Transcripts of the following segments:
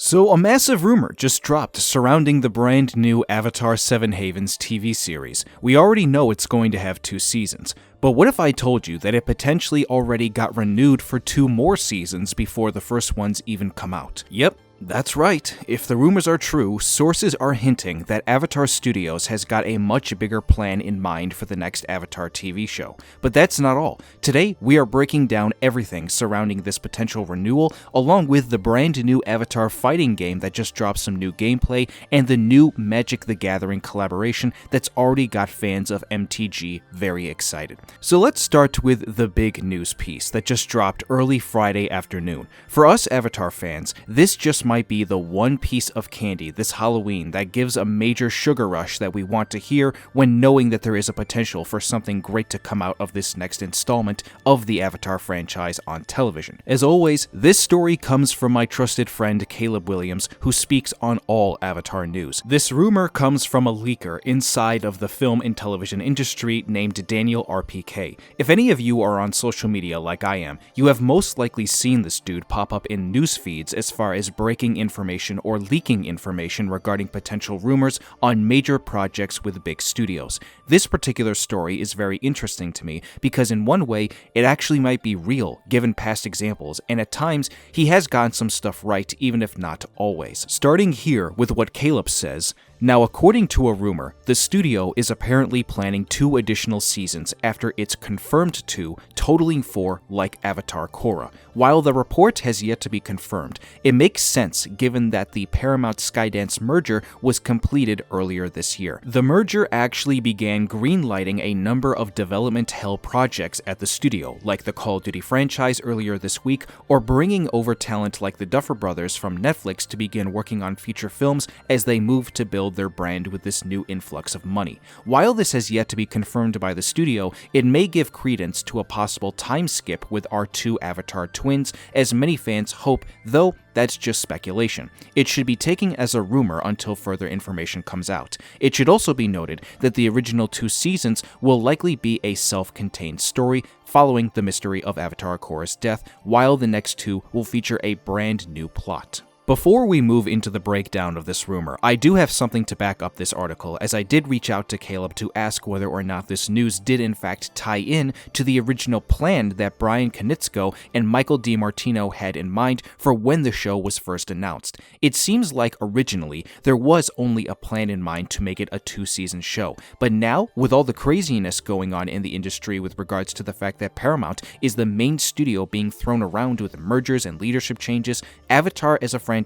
So, a massive rumor just dropped surrounding the brand new Avatar 7 Havens TV series. We already know it's going to have 2 seasons, but what if I told you that it potentially already got renewed for 2 more seasons before the first ones even come out? Yep. That's right. If the rumors are true, sources are hinting that Avatar Studios has got a much bigger plan in mind for the next Avatar TV show. But that's not all. Today, we are breaking down everything surrounding this potential renewal, along with the brand new Avatar fighting game that just dropped some new gameplay, and the new Magic the Gathering collaboration that's already got fans of MTG very excited. So let's start with the big news piece that just dropped early Friday afternoon. For us Avatar fans, this just might be the one piece of candy this Halloween that gives a major sugar rush that we want to hear when knowing that there is a potential for something great to come out of this next installment of the Avatar franchise on television. As always, this story comes from my trusted friend Caleb Williams, who speaks on all Avatar news. This rumor comes from a leaker inside of the film and television industry named Daniel RPK. If any of you are on social media like I am, you have most likely seen this dude pop up in news feeds as far as breaking information or leaking information regarding potential rumors on major projects with big studios. This particular story is very interesting to me because in one way, it actually might be real given past examples, and at times, he has gotten some stuff right even if not always. Starting here with what Caleb says, now, according to a rumor, the studio is apparently planning 2 additional seasons after it's confirmed 2, totaling 4 like Avatar Korra. While the report has yet to be confirmed, it makes sense given that the Paramount Skydance merger was completed earlier this year. The merger actually began greenlighting a number of development hell projects at the studio, like the Call of Duty franchise earlier this week, or bringing over talent like the Duffer Brothers from Netflix to begin working on feature films as they move to build their brand with this new influx of money. While this has yet to be confirmed by the studio, it may give credence to a possible time skip with our 2 Avatar twins, as many fans hope, though that's just speculation. It should be taken as a rumor until further information comes out. It should also be noted that the original 2 seasons will likely be a self-contained story following the mystery of Avatar Korra's death, while the next 2 will feature a brand new plot. Before we move into the breakdown of this rumor, I do have something to back up this article, as I did reach out to Caleb to ask whether or not this news did in fact tie in to the original plan that Bryan Konietzko and Michael DiMartino had in mind for when the show was first announced. It seems like originally there was only a plan in mind to make it a 2-season show, but now, with all the craziness going on in the industry with regards to the fact that Paramount is the main studio being thrown around with mergers and leadership changes, Avatar as a franchise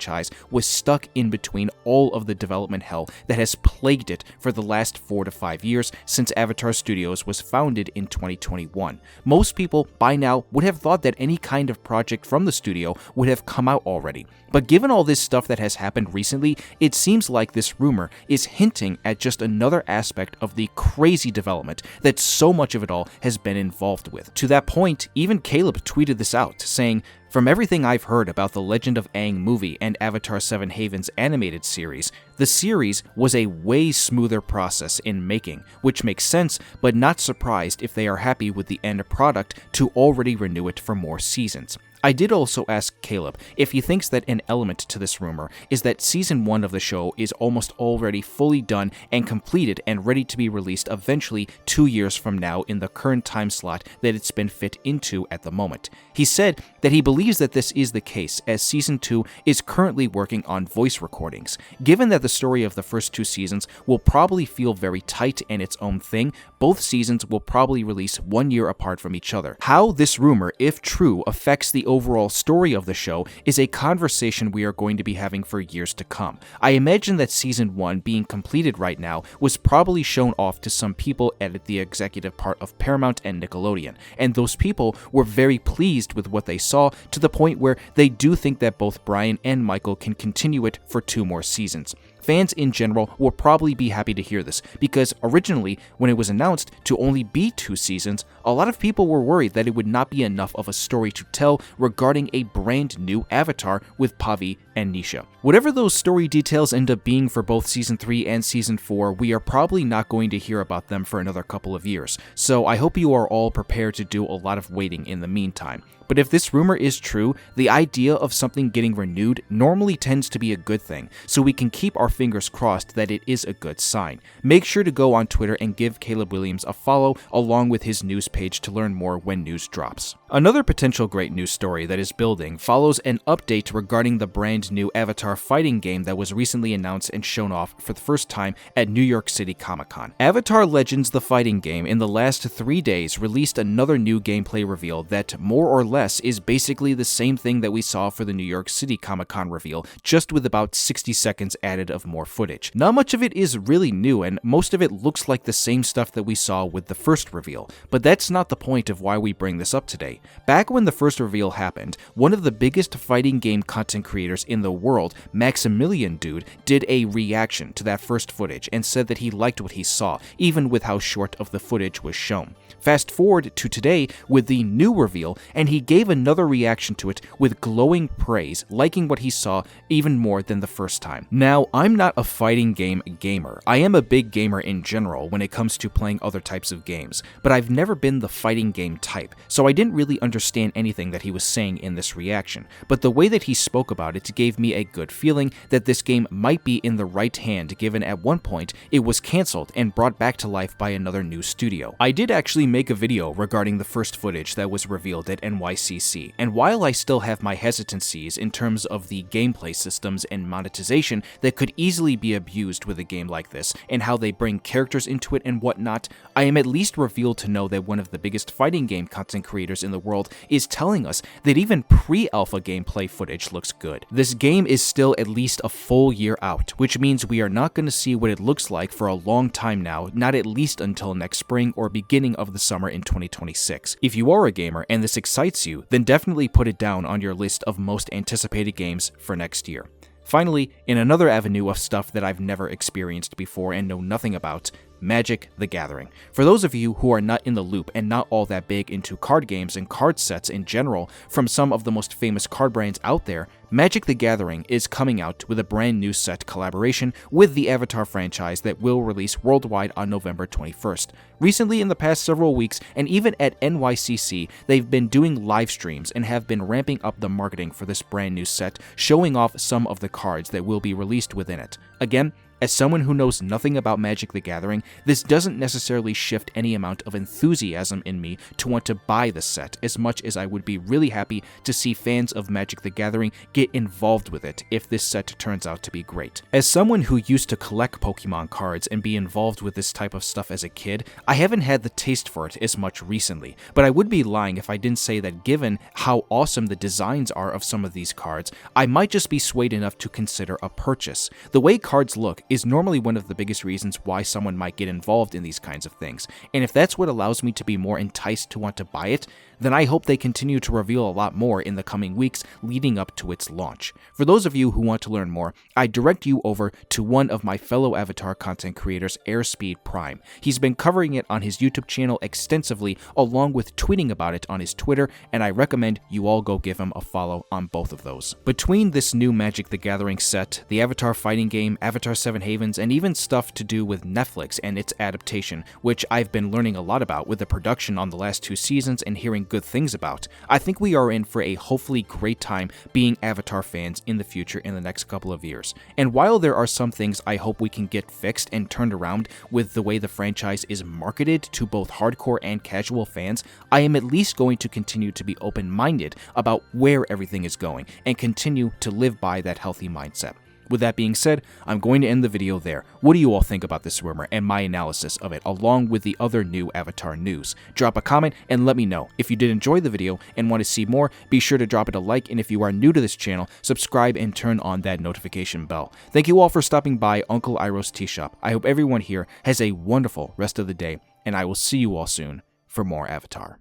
was stuck in between all of the development hell that has plagued it for the last 4 to 5 years since Avatar Studios was founded in 2021. Most people by now would have thought that any kind of project from the studio would have come out already. But given all this stuff that has happened recently, it seems like this rumor is hinting at just another aspect of the crazy development that so much of it all has been involved with. To that point, even Caleb tweeted this out, saying, "From everything I've heard about the Legend of Aang movie and Avatar 7 Havens animated series, the series was a way smoother process in making, which makes sense, but not surprised if they are happy with the end product to already renew it for more seasons." I did also ask Caleb if he thinks that an element to this rumor is that Season 1 of the show is almost already fully done and completed and ready to be released eventually 2 years from now in the current time slot that it's been fit into at the moment. He said that he believes that this is the case, as Season 2 is currently working on voice recordings. Given that the story of the first 2 seasons will probably feel very tight and its own thing, both seasons will probably release 1 year apart from each other. How this rumor, if true, affects the overall story of the show is a conversation we are going to be having for years to come. I imagine that Season 1 being completed right now was probably shown off to some people at the executive part of Paramount and Nickelodeon, and those people were very pleased with what they saw to the point where they do think that both Bryan and Michael can continue it for 2 more seasons. Fans in general will probably be happy to hear this, because originally, when it was announced to only be 2 seasons, a lot of people were worried that it would not be enough of a story to tell regarding a brand new Avatar with Pavi and Nisha. Whatever those story details end up being for both Season 3 and Season 4, we are probably not going to hear about them for another couple of years, so I hope you are all prepared to do a lot of waiting in the meantime. But if this rumor is true, the idea of something getting renewed normally tends to be a good thing, so we can keep our fingers crossed that it is a good sign. Make sure to go on Twitter and give Caleb Williams a follow along with his news page to learn more when news drops. Another potential great news story that is building follows an update regarding the brand new Avatar fighting game that was recently announced and shown off for the first time at New York City Comic-Con. Avatar Legends the fighting game in the last 3 days released another new gameplay reveal that more or less is basically the same thing that we saw for the New York City Comic-Con reveal, just with about 60 seconds added of more footage. Not much of it is really new, and most of it looks like the same stuff that we saw with the first reveal, but that's not the point of why we bring this up today. Back when the first reveal happened, one of the biggest fighting game content creators in the world, Maximilian Dude, did a reaction to that first footage and said that he liked what he saw, even with how short of the footage was shown. Fast forward to today with the new reveal, and he gave another reaction to it with glowing praise, liking what he saw even more than the first time. Now, I'm not a fighting game gamer. I am a big gamer in general when it comes to playing other types of games, but I've never been the fighting game type, so I didn't really understand anything that he was saying in this reaction. But the way that he spoke about it gave me a good feeling that this game might be in the right hand, given at one point it was cancelled and brought back to life by another new studio. I did actually make a video regarding the first footage that was revealed at NYCC, and while I still have my hesitancies in terms of the gameplay systems and monetization that could easily be abused with a game like this, and how they bring characters into it and whatnot, I am at least revealed to know that one of the biggest fighting game content creators in the world is telling us that even pre-alpha gameplay footage looks good. This game is still at least a full year out, which means we are not going to see what it looks like for a long time now, not at least until next spring or beginning of the summer in 2026. If you are a gamer and this excites you, then definitely put it down on your list of most anticipated games for next year. Finally, in another avenue of stuff that I've never experienced before and know nothing about, Magic the Gathering. For those of you who are not in the loop and not all that big into card games and card sets in general from some of the most famous card brands out there, Magic the Gathering is coming out with a brand new set collaboration with the Avatar franchise that will release worldwide on November 21st. Recently, in the past several weeks, and even at NYCC, they've been doing live streams and have been ramping up the marketing for this brand new set, showing off some of the cards that will be released within it. Again, as someone who knows nothing about Magic the Gathering, this doesn't necessarily shift any amount of enthusiasm in me to want to buy the set, as much as I would be really happy to see fans of Magic the Gathering get involved with it if this set turns out to be great. As someone who used to collect Pokemon cards and be involved with this type of stuff as a kid, I haven't had the taste for it as much recently, but I would be lying if I didn't say that given how awesome the designs are of some of these cards, I might just be swayed enough to consider a purchase. The way cards look is normally one of the biggest reasons why someone might get involved in these kinds of things, and if that's what allows me to be more enticed to want to buy it, then I hope they continue to reveal a lot more in the coming weeks leading up to its launch. For those of you who want to learn more, I direct you over to one of my fellow Avatar content creators, Airspeed Prime. He's been covering it on his YouTube channel extensively, along with tweeting about it on his Twitter, and I recommend you all go give him a follow on both of those. Between this new Magic the Gathering set, the Avatar fighting game, Avatar 7 Havens, and even stuff to do with Netflix and its adaptation, which I've been learning a lot about with the production on the last 2 seasons and hearing good things about, I think we are in for a hopefully great time being Avatar fans in the future in the next couple of years. And while there are some things I hope we can get fixed and turned around with the way the franchise is marketed to both hardcore and casual fans, I am at least going to continue to be open-minded about where everything is going and continue to live by that healthy mindset. With that being said, I'm going to end the video there. What do you all think about this rumor and my analysis of it, along with the other new Avatar news? Drop a comment and let me know. If you did enjoy the video and want to see more, be sure to drop it a like, and if you are new to this channel, subscribe and turn on that notification bell. Thank you all for stopping by Uncle Iroh's Tea Shop. I hope everyone here has a wonderful rest of the day, and I will see you all soon for more Avatar.